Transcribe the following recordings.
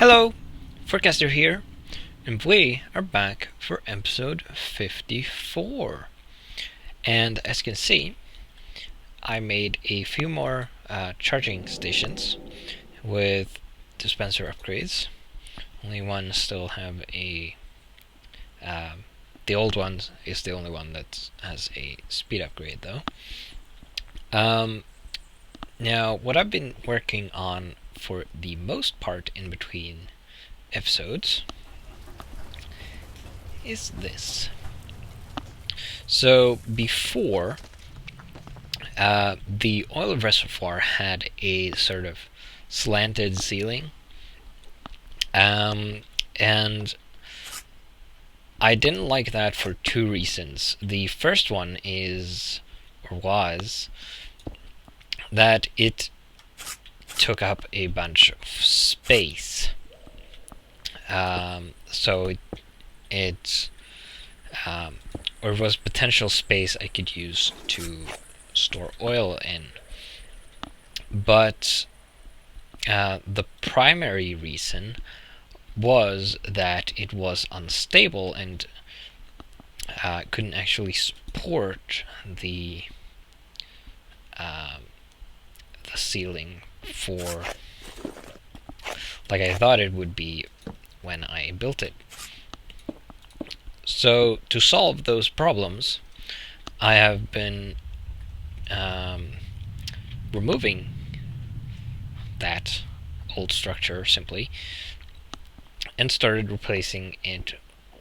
Hello, Forecaster here, and we are back for episode 54. And as you can see, I made a few more charging stations with dispenser upgrades. Only one still have a... the old one is the only one that has a speed upgrade though. Now, what I've been working on for the most part in between episodes is this. So before, the oil reservoir had a sort of slanted ceiling, and I didn't like that for two reasons. The first one was that it took up a bunch of space. So it or was potential space I could use to store oil in. But the primary reason was that it was unstable and couldn't actually support the ceiling for like I thought it would be when I built it. So to solve those problems, I have been removing that old structure simply and started replacing it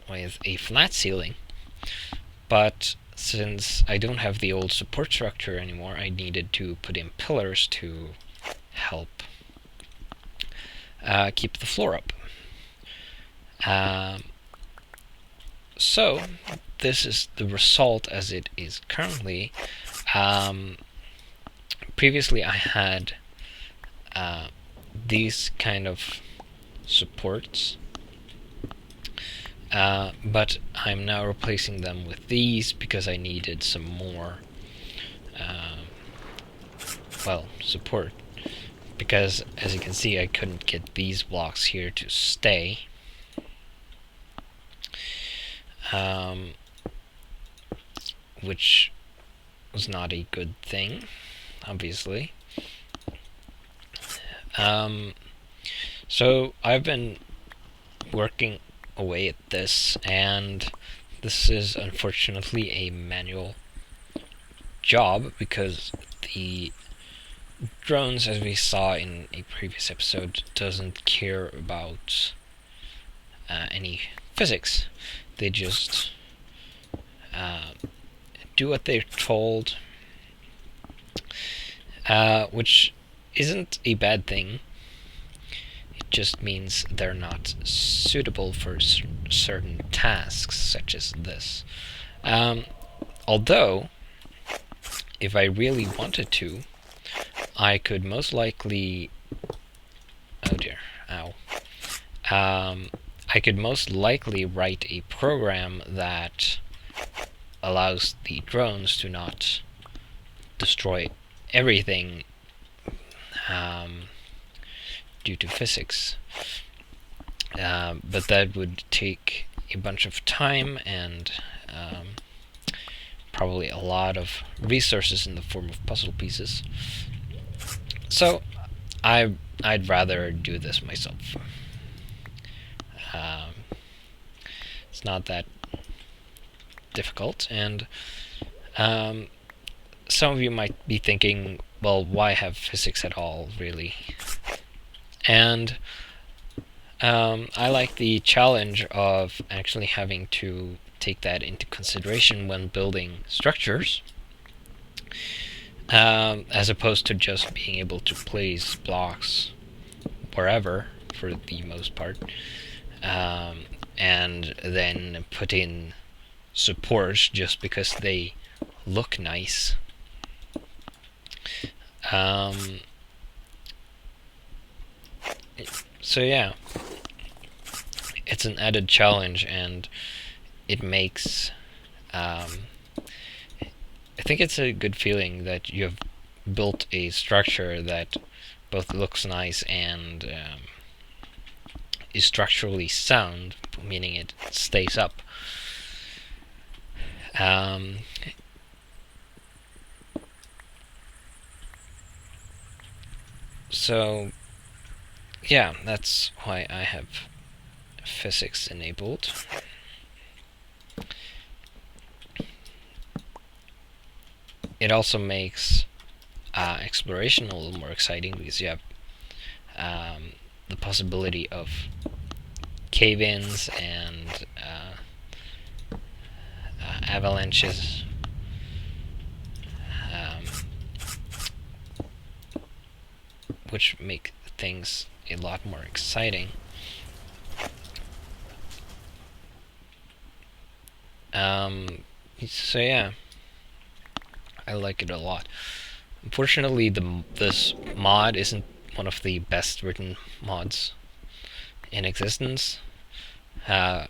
with a flat ceiling. But since I don't have the old support structure anymore, I needed to put in pillars to help keep the floor up. So this is the result as it is currently. Previously I had these kind of supports, but I'm now replacing them with these because I needed some more support, because as you can see I couldn't get these blocks here to stay. Which was not a good thing, obviously. So I've been working away at this, and this is unfortunately a manual job because the drones, as we saw in a previous episode, doesn't care about any physics. They just do what they're told, which isn't a bad thing. It just means they're not suitable for certain tasks, such as this. Although, if I really wanted to, I could most likely... Oh dear, ow. I could most likely write a program that allows the drones to not destroy everything due to physics. But that would take a bunch of time and probably a lot of resources in the form of puzzle pieces. So I'd rather do this myself. It's not that difficult, and some of you might be thinking, well, why have physics at all, really? And I like the challenge of actually having to take that into consideration when building structures, as opposed to just being able to place blocks wherever, for the most part, and then put in supports just because they look nice. So yeah, it's an added challenge, and it makes I think it's a good feeling that you've built a structure that both looks nice and is structurally sound, meaning it stays up. So yeah, that's why I have physics enabled. It also makes exploration a little more exciting because you have the possibility of cave-ins and avalanches, which make things a lot more exciting. So yeah, I like it a lot. Unfortunately, this mod isn't one of the best written mods in existence. There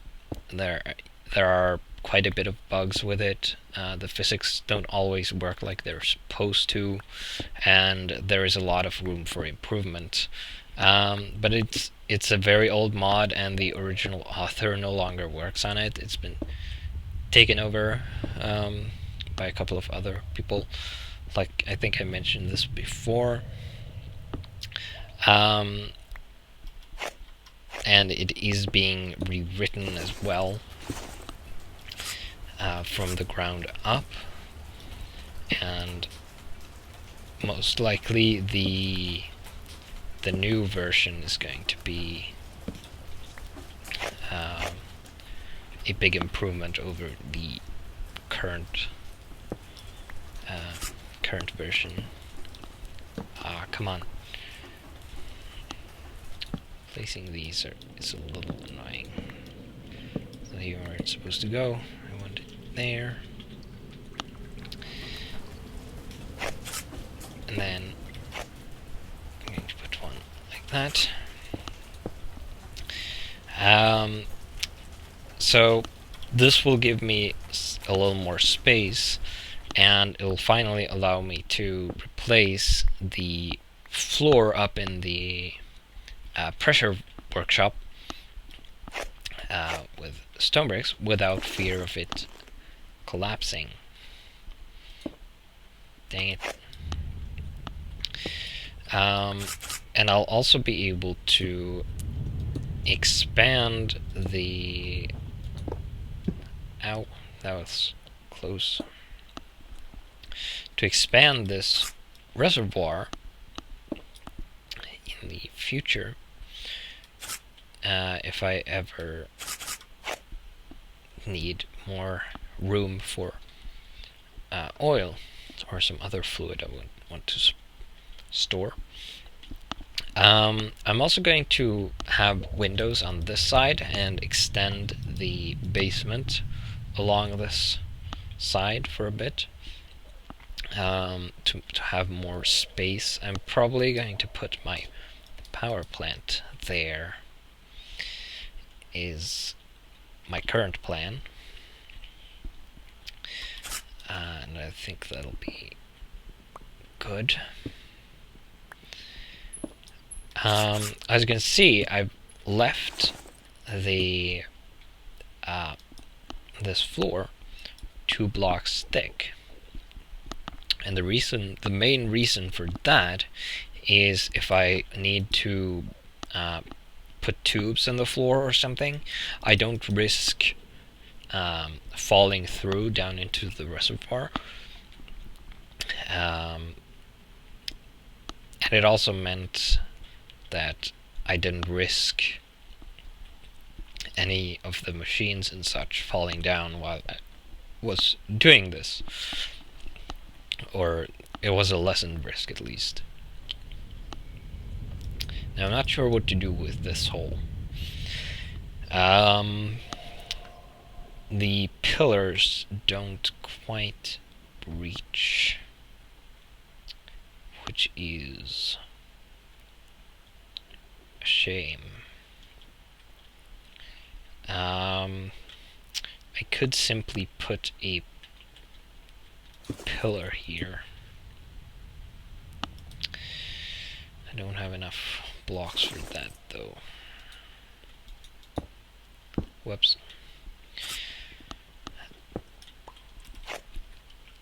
are quite a bit of bugs with it. The physics don't always work like they're supposed to, and there is a lot of room for improvement. But it's a very old mod, and the original author no longer works on it. It's been taken over by a couple of other people. Like, I think I mentioned this before. And it is being rewritten as well from the ground up, and most likely the new version is going to be a big improvement over the current version. Come on. Placing these is a little annoying. So here where it's supposed to go. I want it there. And then I'm going to put one like that. So this will give me a little more space, and it will finally allow me to replace the floor up in the pressure workshop with stone bricks without fear of it collapsing. Dang it. And I'll also be able to expand the... Ow, that was close. To expand this reservoir in the future, if I ever need more room for oil or some other fluid I would want to store. I'm also going to have windows on this side and extend the basement along this side for a bit to have more space. I'm probably going to put my power plant there, is my current plan, and I think that'll be good. As you can see, I've left the this floor 2 blocks thick, and the main reason for that is if I need to put tubes in the floor or something, I don't risk falling through down into the reservoir. And it also meant that I didn't risk any of the machines and such falling down while I was doing this. Or it was a lessened risk, at least. Now, I'm not sure what to do with this hole. The pillars don't quite reach, which is a shame. I could simply put a pillar here. I don't have enough blocks for that, though. Whoops.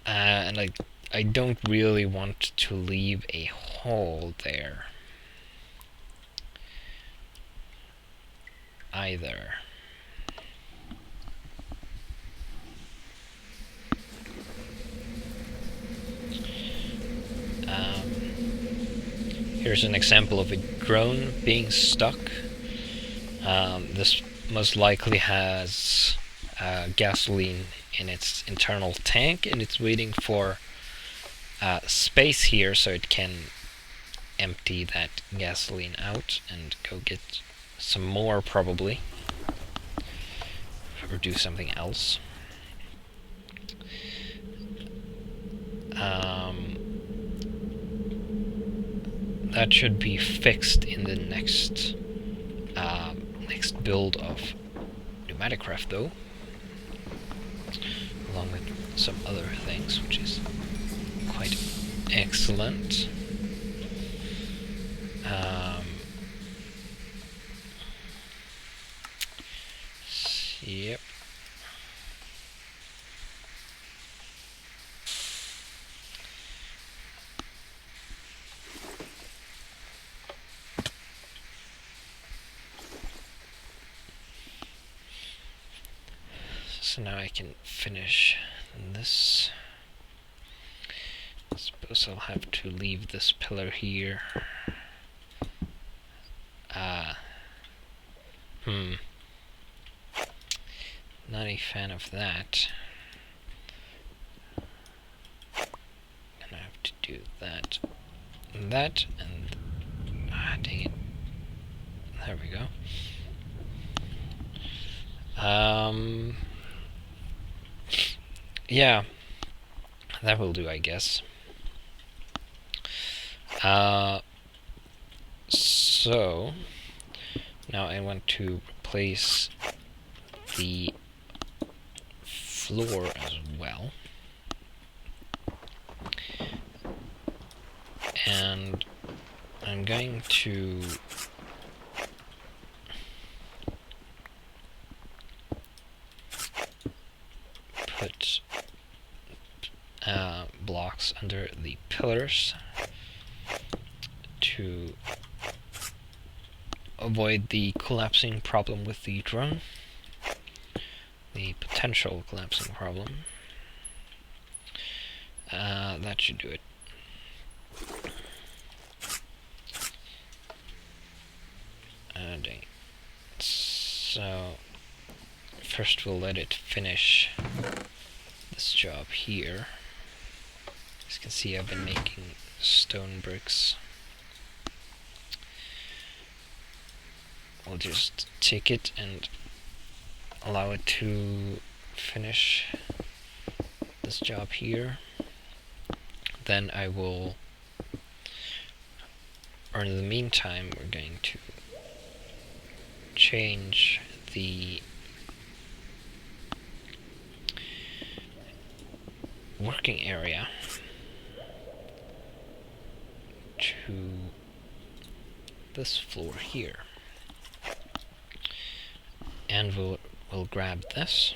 And I don't really want to leave a hole there either. Here's an example of a drone being stuck. This most likely has gasoline in its internal tank, and it's waiting for space here so it can empty that gasoline out and go get some more, probably, or do something else. That should be fixed in the next build of Railcraft, though, along with some other things, which is quite excellent. Yep. So now I can finish this. I suppose I'll have to leave this pillar here. Not a fan of that. Gonna have to do that and that, and dang it. There we go. Yeah, that will do, I guess. So now I want to replace the floor as well, and I'm going to put blocks under the pillars to avoid the collapsing problem with the drone, the potential collapsing problem. That should do it. Dang. So first we'll let it finish this job here. As you can see, I've been making stone bricks. We'll just take it and allow it to finish this job here. Then I will, or in the meantime, we're going to change the working area to this floor here, and we'll grab this.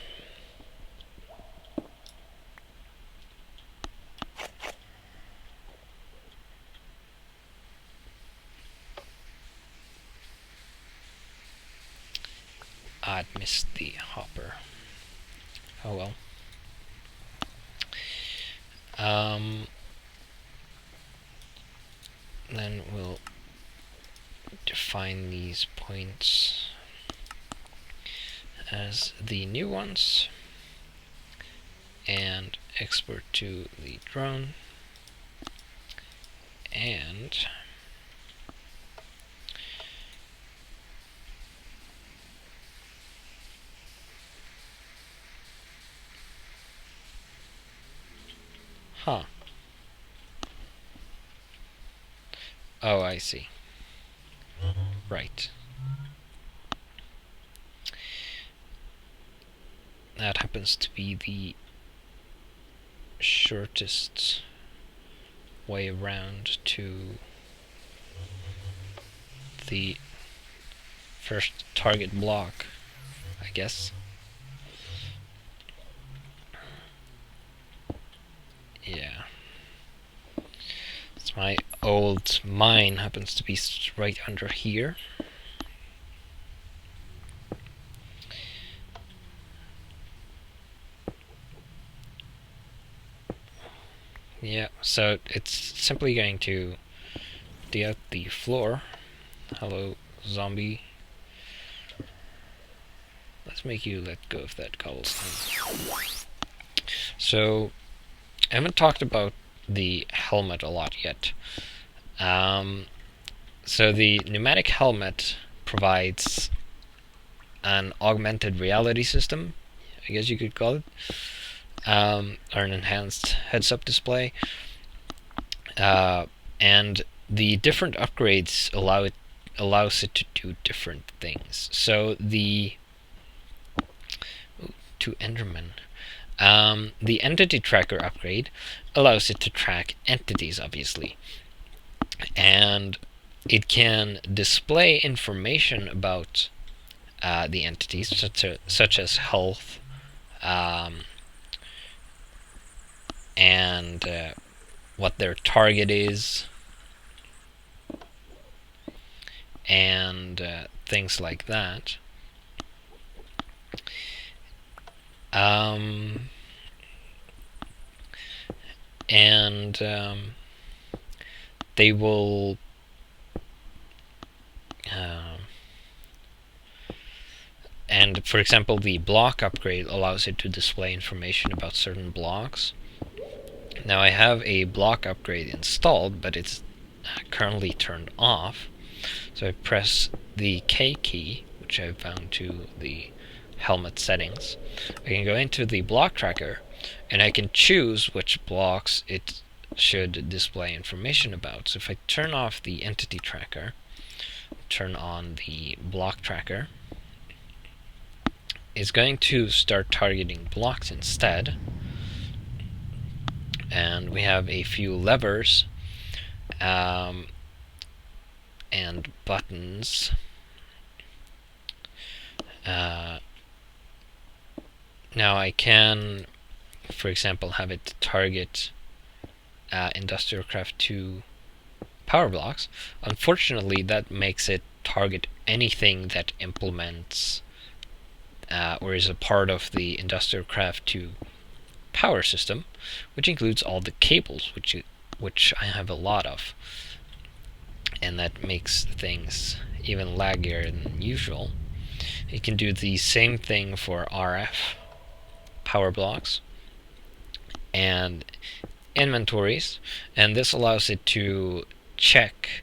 I'd missed the hopper. Oh well. Then we'll define these points as the new ones and export to the drone, and oh, I see. Right. That happens to be the shortest way around to the first target block I guess. Yeah. It's my old mine happens to be right under here. Yeah, so it's simply going to dig out the floor. Hello, zombie. Let's make you let go of that cobblestone. So, I haven't talked about the helmet a lot yet. So the pneumatic helmet provides an augmented reality system, I guess you could call it, or an enhanced heads-up display. And the different upgrades allows it to do different things. So the to Enderman. The entity tracker upgrade allows it to track entities, obviously, and it can display information about the entities, such as health, and what their target is, and things like that. They will and for example, the block upgrade allows it to display information about certain blocks. Now I have a block upgrade installed, but it's currently turned off. So I press the K key, which I've bound to the helmet settings. I can go into the block tracker, and I can choose which blocks it should display information about. So if I turn off the entity tracker, turn on the block tracker, it's going to start targeting blocks instead. And we have a few levers and buttons. Now I can, for example, have it target Industrial Craft 2 power blocks. Unfortunately, that makes it target anything that implements or is a part of the Industrial Craft 2 power system, which includes all the cables, which I have a lot of, and that makes things even laggier than usual. It can do the same thing for RF power blocks and inventories, and this allows it to check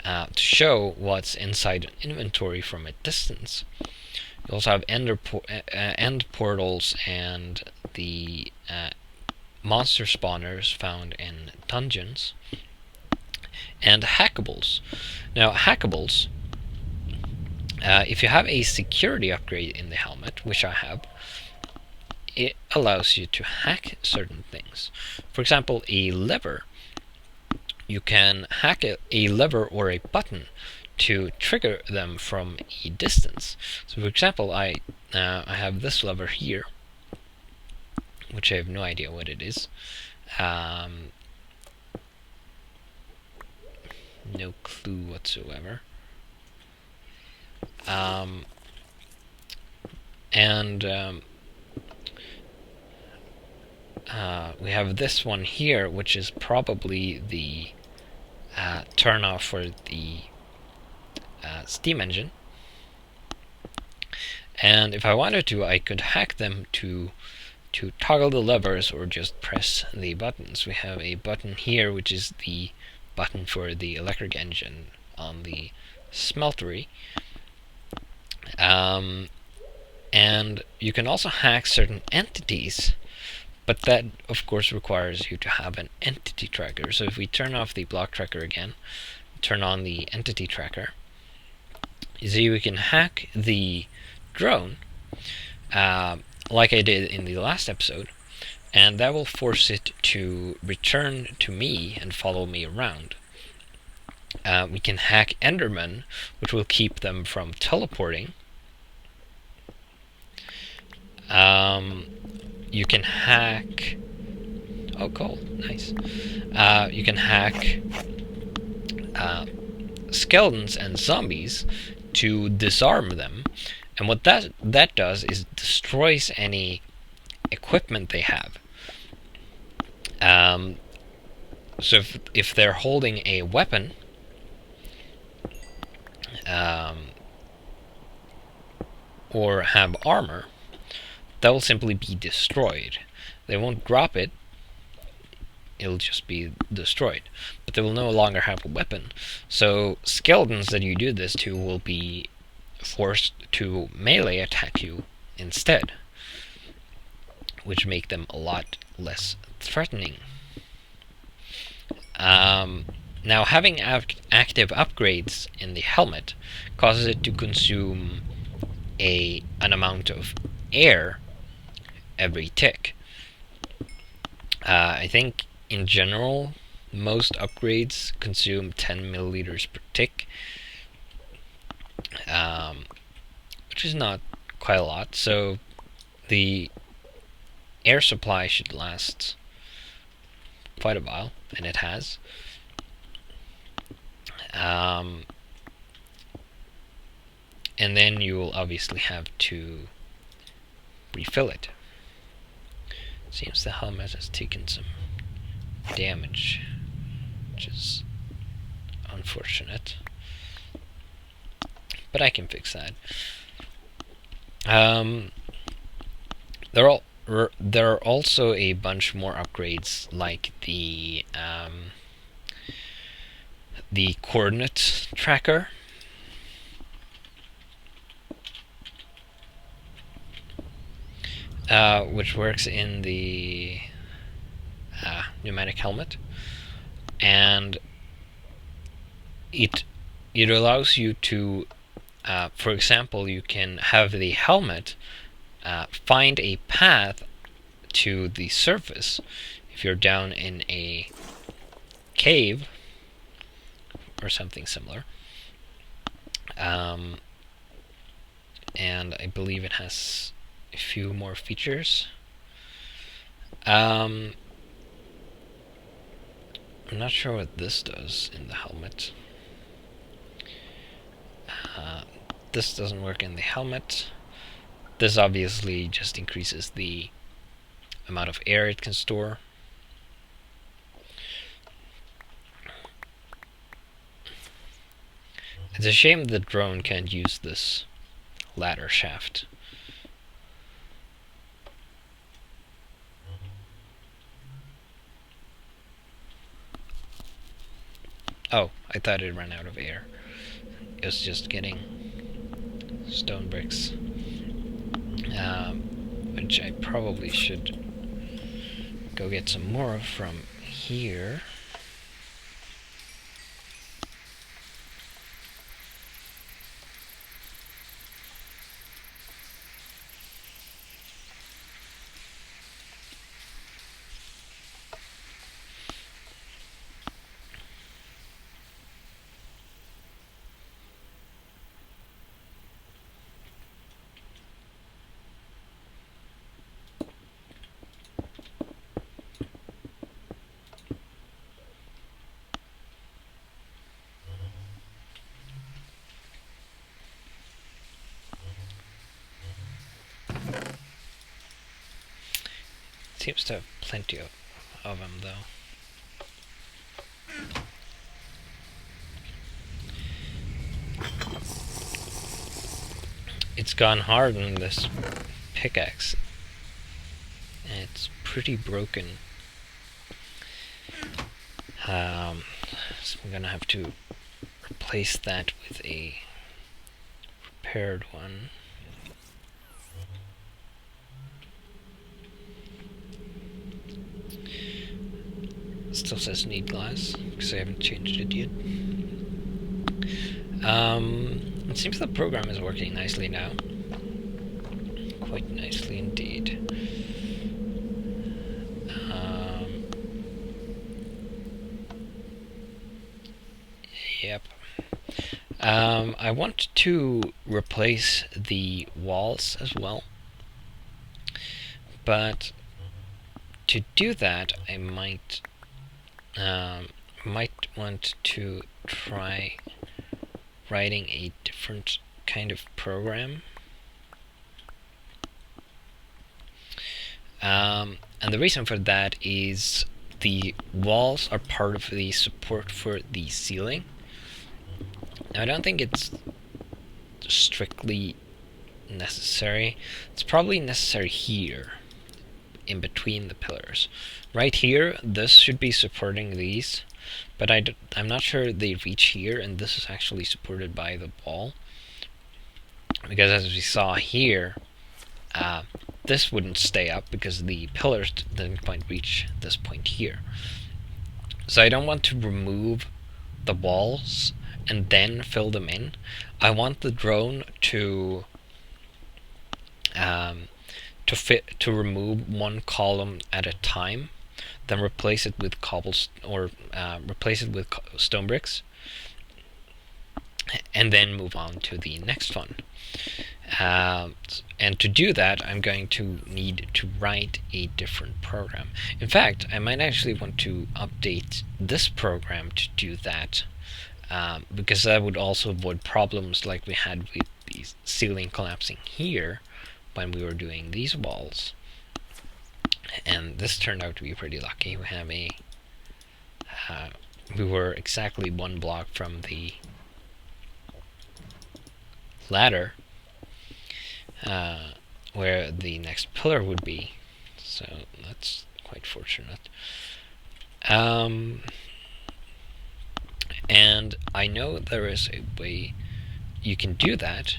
to show what's inside an inventory from a distance. You also have end portals and the monster spawners found in dungeons, and hackables. Now hackables, if you have a security upgrade in the helmet, which I have, it allows you to hack certain things. For example, a lever. You can hack a lever or a button to trigger them from a distance. So for example, I have this lever here, which I have no idea what it is. No clue whatsoever. We have this one here, which is probably the turn off for the steam engine. And if I wanted to, I could hack them to toggle the levers or just press the buttons. We have a button here, which is the button for the electric engine on the smeltery. And you can also hack certain entities, but that of course requires you to have an entity tracker. So if we turn off the block tracker again, turn on the entity tracker, you see we can hack the drone like I did in the last episode, and that will force it to return to me and follow me around. We can hack Endermen, which will keep them from teleporting. You can hack. Oh, cool, nice. You can hack skeletons and zombies to disarm them, and what that does is destroys any equipment they have. So if they're holding a weapon, or have armor, that will simply be destroyed. They won't drop it, it'll just be destroyed. But they will no longer have a weapon. So skeletons that you do this to will be forced to melee attack you instead, which make them a lot less threatening. Now, having active upgrades in the helmet causes it to consume an amount of air every tick. I think in general most upgrades consume 10 milliliters per tick, which is not quite a lot, so the air supply should last quite a while, and it has. And then you will obviously have to refill it. Seems the helmet has taken some damage, which is unfortunate, but I can fix that. There are also a bunch more upgrades, like the coordinate tracker. Which works in the pneumatic helmet, and it allows you to, for example, you can have the helmet find a path to the surface if you're down in a cave or something similar. And I believe it has a few more features. I'm not sure what this does in the helmet. This doesn't work in the helmet. This obviously just increases the amount of air it can store. It's a shame the drone can't use this ladder shaft. Oh, I thought it ran out of air. It was just getting stone bricks. Which I probably should go get some more from here. Seems to have plenty of them, though. It's gone hard on this pickaxe. And it's pretty broken. So I'm gonna have to replace that with a repaired one. Still says need glass, because I haven't changed it yet. It seems the program is working nicely now. Quite nicely indeed. Yep. I want to replace the walls as well. But to do that, I might want to try writing a different kind of program. And the reason for that is the walls are part of the support for the ceiling. Now, I don't think it's strictly necessary. It's probably necessary here, in between the pillars. Right here, this should be supporting these, but I'm not sure they reach here, and this is actually supported by the wall. Because as we saw here, this wouldn't stay up because the pillars didn't quite reach this point here. So I don't want to remove the walls and then fill them in. I want the drone to remove one column at a time, then replace it with replace it with stone bricks, and then move on to the next one. And to do that, I'm going to need to write a different program. In fact, I might actually want to update this program to do that, because that would also avoid problems like we had with the ceiling collapsing here when we were doing these walls. And this turned out to be pretty lucky. We have we were exactly one block from the ladder where the next pillar would be, so that's quite fortunate. And I know there is a way you can do that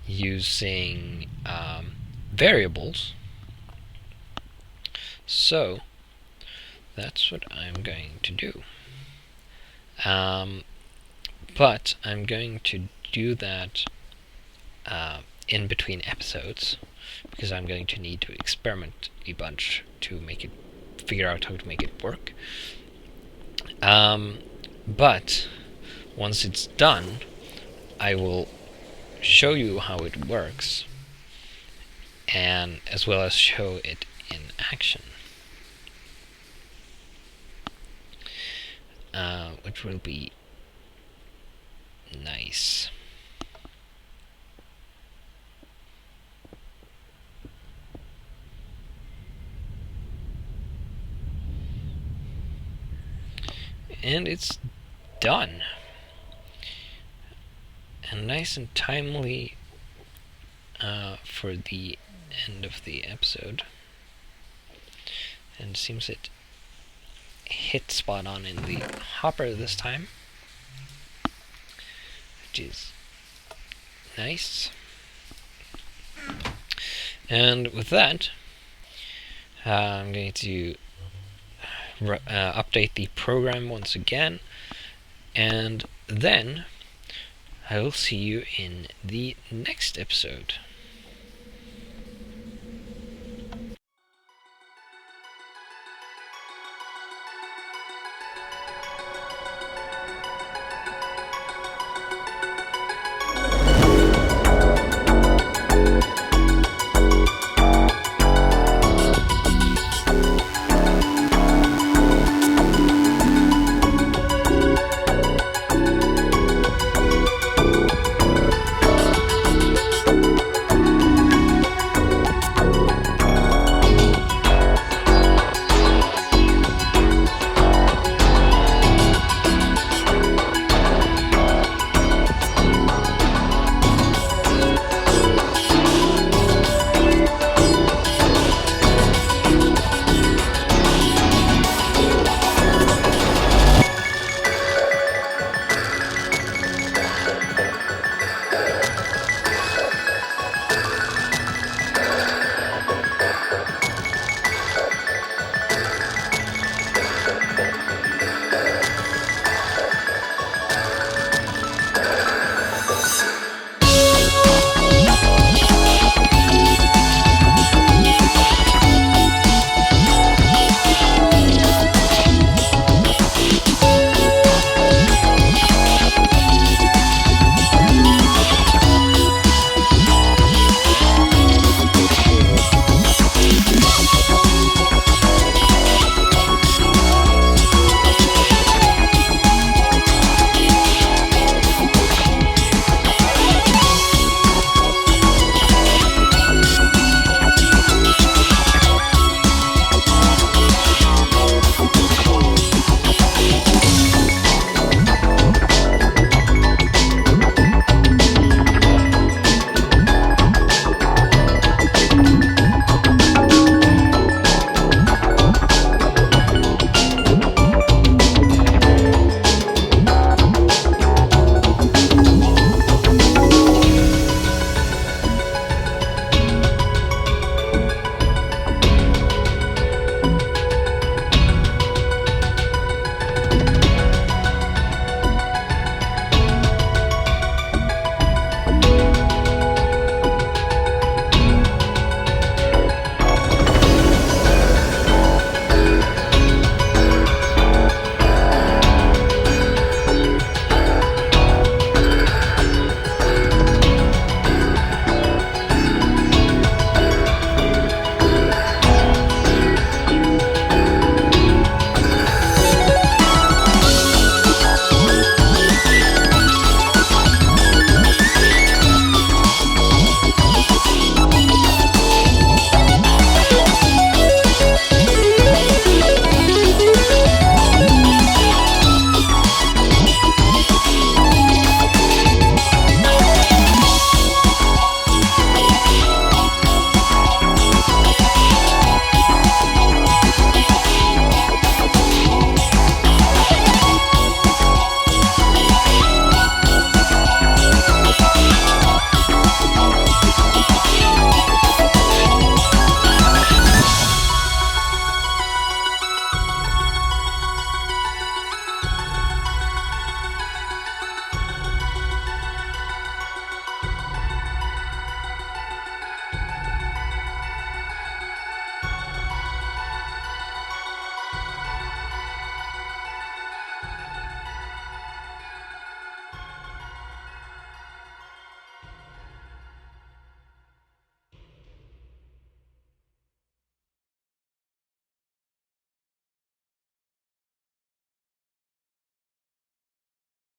using variables, so that's what I'm going to do. But I'm going to do that in between episodes, because I'm going to need to experiment a bunch to figure out how to make it work. But once it's done, I will show you how it works, and as well as show it in action, which will be nice. And it's done. And nice and timely for the end of the episode. And it seems it hit spot on in the hopper this time, which is nice. And with that, I'm going to update the program once again, and then I will see you in the next episode.